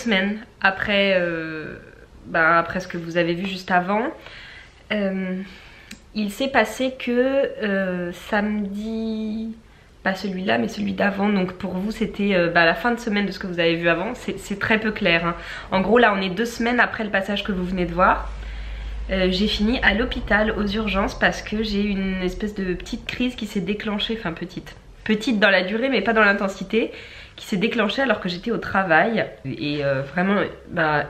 semaines après, après ce que vous avez vu juste avant. Il s'est passé que samedi, pas celui-là mais celui d'avant, donc pour vous c'était la fin de semaine de ce que vous avez vu avant, c'est très peu clair, hein. En gros là on est 2 semaines après le passage que vous venez de voir. J'ai fini à l'hôpital aux urgences parce que j'ai eu une espèce de petite crise qui s'est déclenchée, enfin petite dans la durée mais pas dans l'intensité, qui s'est déclenchée alors que j'étais au travail. Et vraiment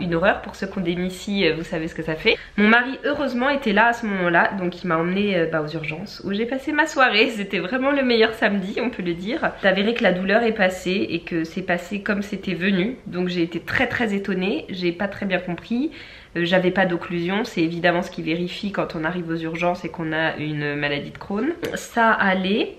une horreur. Pour ceux qui ont des Missy, vous savez ce que ça fait. Mon mari heureusement était là à ce moment là, donc il m'a emmenée aux urgences où j'ai passé ma soirée. C'était vraiment le meilleur samedi, on peut le dire. C'est avéré que la douleur est passée et que c'est passé comme c'était venu, donc j'ai été très étonnée, j'ai pas très bien compris. J'avais pas d'occlusion, c'est évidemment ce qui vérifie quand on arrive aux urgences et qu'on a une maladie de Crohn. Ça allait.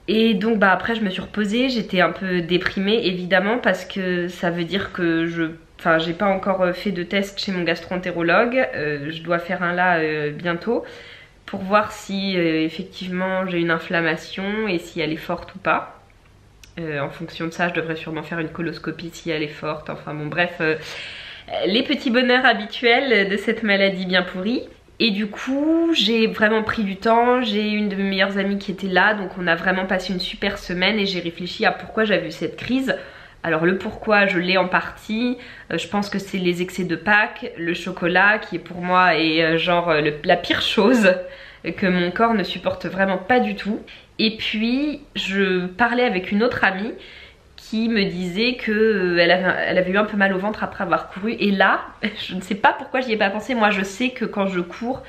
Et donc après je me suis reposée, j'étais un peu déprimée évidemment parce que ça veut dire que j'ai pas encore fait de test chez mon gastro-entérologue. Je dois faire un là bientôt pour voir si effectivement j'ai une inflammation et si elle est forte ou pas. En fonction de ça je devrais sûrement faire une coloscopie si elle est forte, enfin bon bref... les petits bonheurs habituels de cette maladie bien pourrie. Et du coup j'ai vraiment pris du temps, j'ai une de mes meilleures amies qui était là, donc on a vraiment passé une super semaine et j'ai réfléchi à pourquoi j'avais eu cette crise. Alors le pourquoi je l'ai en partie, je pense que c'est les excès de Pâques, le chocolat qui pour moi est la pire chose que mon corps ne supporte vraiment pas du tout. Et puis je parlais avec une autre amie qui me disait qu'elle avait eu un peu mal au ventre après avoir couru. Et là, je ne sais pas pourquoi j'y ai pas pensé. Moi je sais que quand je cours,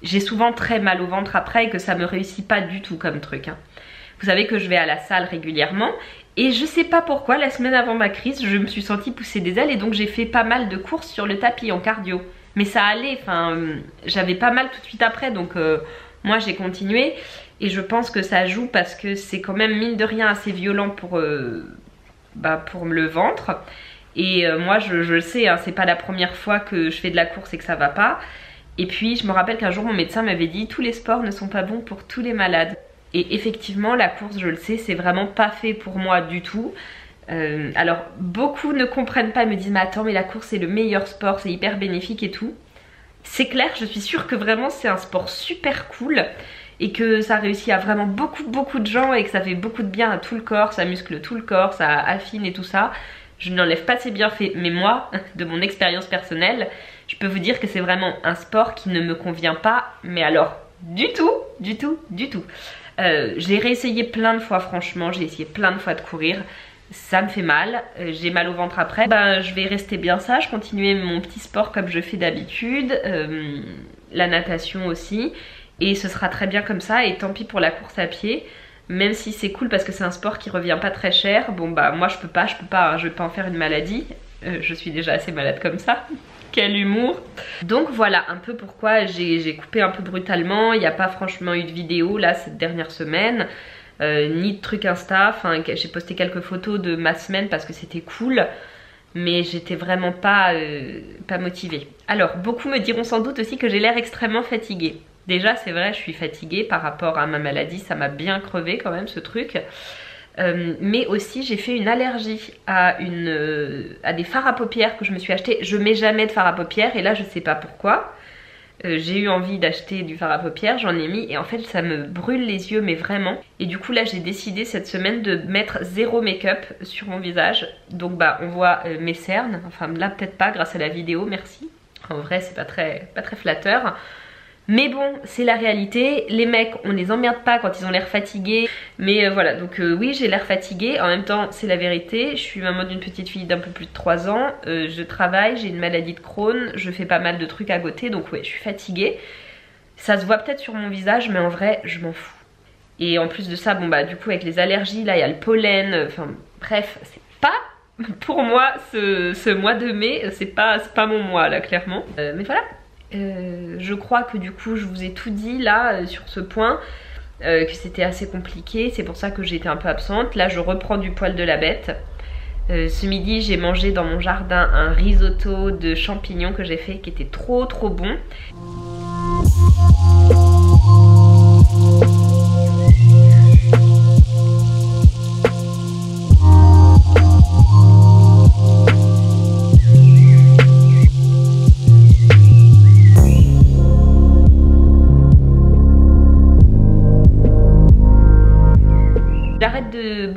j'ai souvent très mal au ventre après et que ça me réussit pas du tout comme truc, hein. Vous savez que je vais à la salle régulièrement et je sais pas pourquoi, la semaine avant ma crise, je me suis sentie pousser des ailes et donc j'ai fait pas mal de courses sur le tapis en cardio. Mais ça allait, j'avais pas mal tout de suite après, donc moi j'ai continué. Et je pense que ça joue parce que c'est quand même mine de rien assez violent pour le ventre. Et moi je le sais, hein, c'est pas la première fois que je fais de la course et que ça va pas. Et puis je me rappelle qu'un jour mon médecin m'avait dit tous les sports ne sont pas bons pour tous les malades. Et effectivement la course, je le sais, c'est vraiment pas fait pour moi du tout. Alors beaucoup ne comprennent pas et me disent mais attends, mais la course c'est le meilleur sport, c'est hyper bénéfique et tout. C'est clair, je suis sûre que vraiment c'est un sport super cool et que ça réussit à vraiment beaucoup de gens et que ça fait beaucoup de bien à tout le corps, ça muscle tout le corps, ça affine et tout ça. Je n'enlève pas ses bienfaits, mais moi, de mon expérience personnelle, je peux vous dire que c'est vraiment un sport qui ne me convient pas, mais alors du tout. J'ai réessayé plein de fois, franchement, j'ai essayé plein de fois de courir. Ça me fait mal, j'ai mal au ventre après. Je vais rester bien sage, continuer mon petit sport comme je fais d'habitude, la natation aussi. Et ce sera très bien comme ça, et tant pis pour la course à pied. Même si c'est cool parce que c'est un sport qui revient pas très cher. Bon moi je peux pas, hein, je vais pas en faire une maladie. Je suis déjà assez malade comme ça. Quel humour. Donc voilà un peu pourquoi j'ai coupé un peu brutalement. Il n'y a pas franchement eu de vidéo là cette dernière semaine. Ni de trucs Insta. Enfin j'ai posté quelques photos de ma semaine parce que c'était cool. Mais j'étais vraiment pas motivée. Alors beaucoup me diront sans doute aussi que j'ai l'air extrêmement fatiguée. Déjà c'est vrai, je suis fatiguée par rapport à ma maladie, ça m'a bien crevé quand même ce truc. Mais aussi j'ai fait une allergie à des fards à paupières que je me suis acheté. Je mets jamais de fard à paupières et là je sais pas pourquoi. J'ai eu envie d'acheter du fard à paupières, j'en ai mis et en fait ça me brûle les yeux mais vraiment. Et du coup là j'ai décidé cette semaine de mettre zéro make-up sur mon visage. Donc on voit mes cernes, enfin là peut-être pas grâce à la vidéo, merci. En vrai c'est pas très flatteur. Mais bon, c'est la réalité, les mecs on les emmerde pas quand ils ont l'air fatigués. Mais voilà, donc oui j'ai l'air fatiguée, en même temps c'est la vérité. Je suis maman d'une petite fille d'un peu plus de 3 ans, je travaille, j'ai une maladie de Crohn, je fais pas mal de trucs à côté, donc ouais je suis fatiguée. Ça se voit peut-être sur mon visage mais en vrai je m'en fous. Et en plus de ça, du coup avec les allergies, là il y a le pollen, enfin bref, c'est pas... Pour moi ce mois de mai, c'est pas mon mois là clairement. Mais voilà. Je crois que du coup je vous ai tout dit là sur ce point, que c'était assez compliqué, c'est pour ça que j'étais un peu absente. Là je reprends du poil de la bête. Ce midi j'ai mangé dans mon jardin un risotto de champignons que j'ai fait qui était trop bon.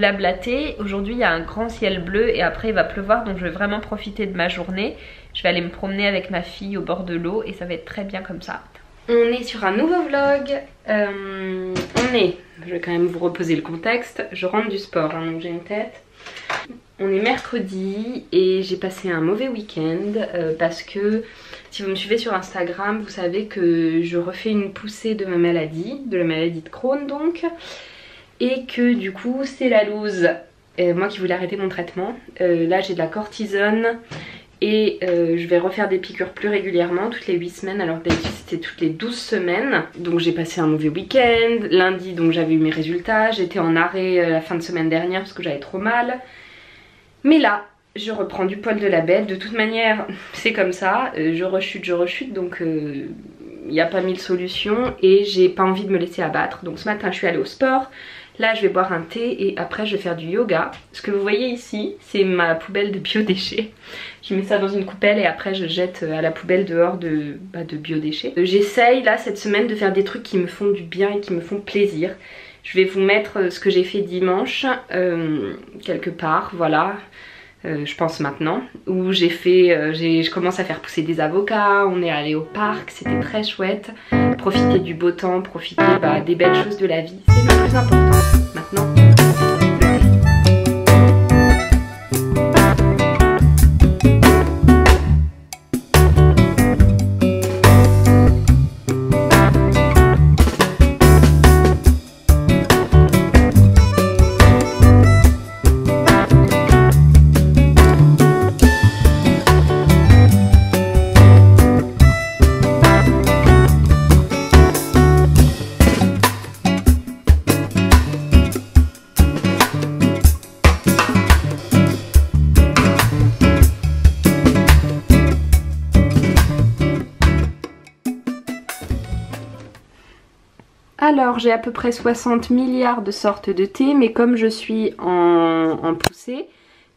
blablater. Aujourd'hui il y a un grand ciel bleu et après il va pleuvoir, donc je vais vraiment profiter de ma journée. Je vais aller me promener avec ma fille au bord de l'eau et ça va être très bien comme ça. On est sur un nouveau vlog. Je vais quand même vous reposer le contexte. Je rentre du sport, hein, donc j'ai une tête. On est mercredi et j'ai passé un mauvais week-end parce que si vous me suivez sur Instagram, vous savez que je refais une poussée de ma maladie, de la maladie de Crohn donc, et que du coup c'est la loose. Moi qui voulais arrêter mon traitement, là j'ai de la cortisone et je vais refaire des piqûres plus régulièrement, toutes les 8 semaines, alors d'habitude c'était toutes les 12 semaines. Donc j'ai passé un mauvais week-end, lundi donc j'avais eu mes résultats, j'étais en arrêt la fin de semaine dernière parce que j'avais trop mal. Mais là, je reprends du poil de la bête. De toute manière, c'est comme ça. Je rechute, donc il n'y a pas 1000 solutions. Et j'ai pas envie de me laisser abattre. Donc ce matin, je suis allée au sport. Là, je vais boire un thé et après, je vais faire du yoga. Ce que vous voyez ici, c'est ma poubelle de biodéchets. Je mets ça dans une coupelle et après, je jette à la poubelle dehors de biodéchets. J'essaye là, cette semaine, de faire des trucs qui me font du bien et qui me font plaisir. Je vais vous mettre ce que j'ai fait dimanche, quelque part, voilà, je pense maintenant, où je commence à faire pousser des avocats, on est allé au parc, c'était très chouette, profiter du beau temps, profiter des belles choses de la vie, c'est le plus important. Maintenant, alors j'ai à peu près 60 milliards de sortes de thé, mais comme je suis en poussée,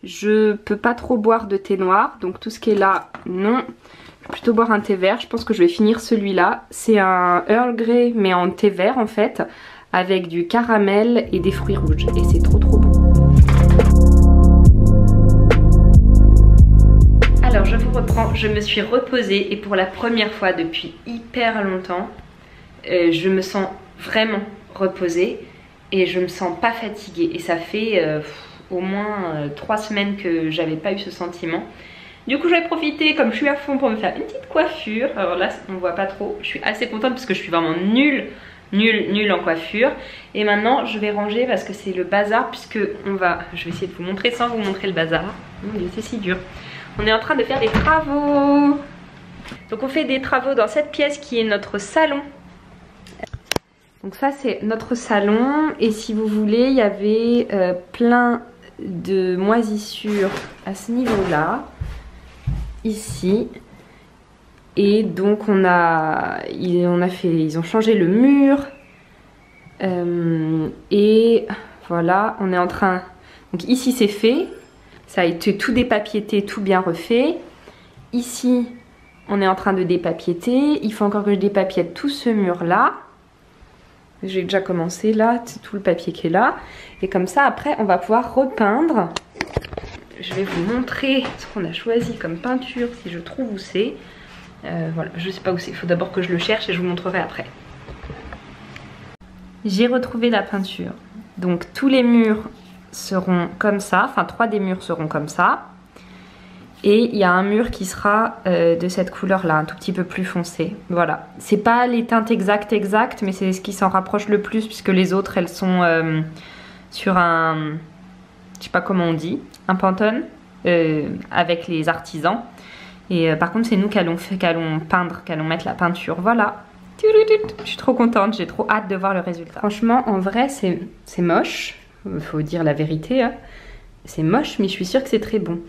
je peux pas trop boire de thé noir, donc tout ce qui est là, non. Je vais plutôt boire un thé vert, je pense que je vais finir celui-là. C'est un Earl Grey mais en thé vert en fait, avec du caramel et des fruits rouges, et c'est trop bon. Alors je vous reprends, je me suis reposée et pour la première fois depuis hyper longtemps, je me sens vraiment reposée et je me sens pas fatiguée et ça fait au moins 3 semaines que j'avais pas eu ce sentiment. Du coup je vais profiter, comme je suis à fond, pour me faire une petite coiffure. Alors là on voit pas trop, je suis assez contente parce que je suis vraiment nulle en coiffure. Et maintenant je vais ranger parce que c'est le bazar, puisque je vais essayer de vous montrer sans vous montrer le bazar. C'est si dur. On est en train de faire des travaux. Donc on fait des travaux dans cette pièce qui est notre salon. Donc ça c'est notre salon et si vous voulez il y avait plein de moisissures à ce niveau là, ici. Et donc ils ont changé le mur et voilà, on est en train, donc ici c'est fait, ça a été tout dépapiété, tout bien refait. Ici on est en train de dépapiéter, il faut encore que je dépapiète tout ce mur là. J'ai déjà commencé là, c'est tout le papier qui est là. Et comme ça, après, on va pouvoir repeindre. Je vais vous montrer ce qu'on a choisi comme peinture, si je trouve où c'est. Voilà, je sais pas où c'est. Il faut d'abord que je le cherche et je vous montrerai après. J'ai retrouvé la peinture. Donc, tous les murs seront comme ça. Enfin, 3 des murs seront comme ça. Et il y a un mur qui sera de cette couleur là, un tout petit peu plus foncé. Voilà, c'est pas les teintes exactes, mais c'est ce qui s'en rapproche le plus, puisque les autres elles sont sur un, je sais pas comment on dit, un Pantone avec les artisans. Et par contre c'est nous qui allons peindre, qui allons mettre la peinture. Voilà, je suis trop contente, j'ai trop hâte de voir le résultat. Franchement en vrai c'est moche, faut dire la vérité, hein. C'est moche mais je suis sûre que c'est très bon.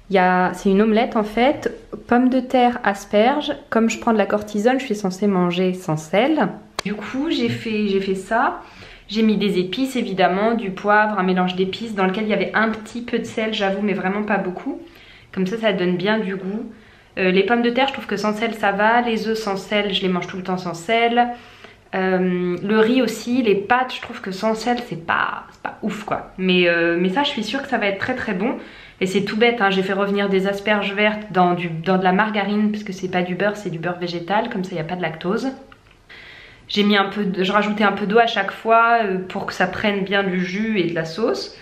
C'est une omelette en fait, pommes de terre, asperges. Comme je prends de la cortisone, je suis censée manger sans sel. Du coup, j'ai fait ça. J'ai mis des épices évidemment, du poivre, un mélange d'épices dans lequel il y avait un petit peu de sel, j'avoue, mais vraiment pas beaucoup. Comme ça donne bien du goût. Les pommes de terre, je trouve que sans sel ça va. Les œufs sans sel, je les mange tout le temps sans sel. Le riz aussi, les pâtes, je trouve que sans sel c'est pas ouf quoi. Mais ça je suis sûre que ça va être très très bon. Et c'est tout bête, hein, j'ai fait revenir des asperges vertes dans de la margarine, parce que c'est pas du beurre, c'est du beurre végétal, comme ça il n'y a pas de lactose. Je rajoutais un peu d'eau à chaque fois pour que ça prenne bien du jus et de la sauce.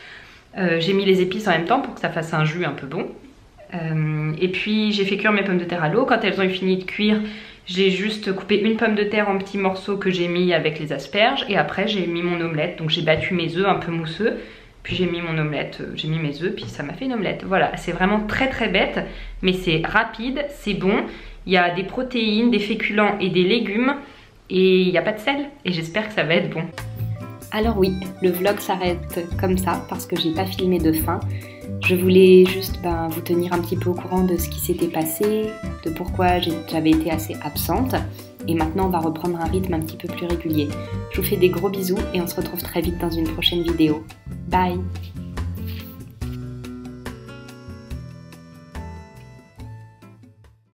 J'ai mis les épices en même temps pour que ça fasse un jus un peu bon. Et puis j'ai fait cuire mes pommes de terre à l'eau. Quand elles ont fini de cuire, j'ai juste coupé une pomme de terre en petits morceaux que j'ai mis avec les asperges. Et après j'ai mis mon omelette, donc j'ai battu mes œufs un peu mousseux. Puis j'ai mis mon omelette, j'ai mis mes œufs, puis ça m'a fait une omelette. Voilà, c'est vraiment très très bête, mais c'est rapide, c'est bon. Il y a des protéines, des féculents et des légumes, et il n'y a pas de sel. Et j'espère que ça va être bon. Alors oui, le vlog s'arrête comme ça, parce que j'ai pas filmé de fin. Je voulais juste vous tenir un petit peu au courant de ce qui s'était passé, de pourquoi j'avais été assez absente. Et maintenant on va reprendre un rythme un petit peu plus régulier. Je vous fais des gros bisous et on se retrouve très vite dans une prochaine vidéo. Bye!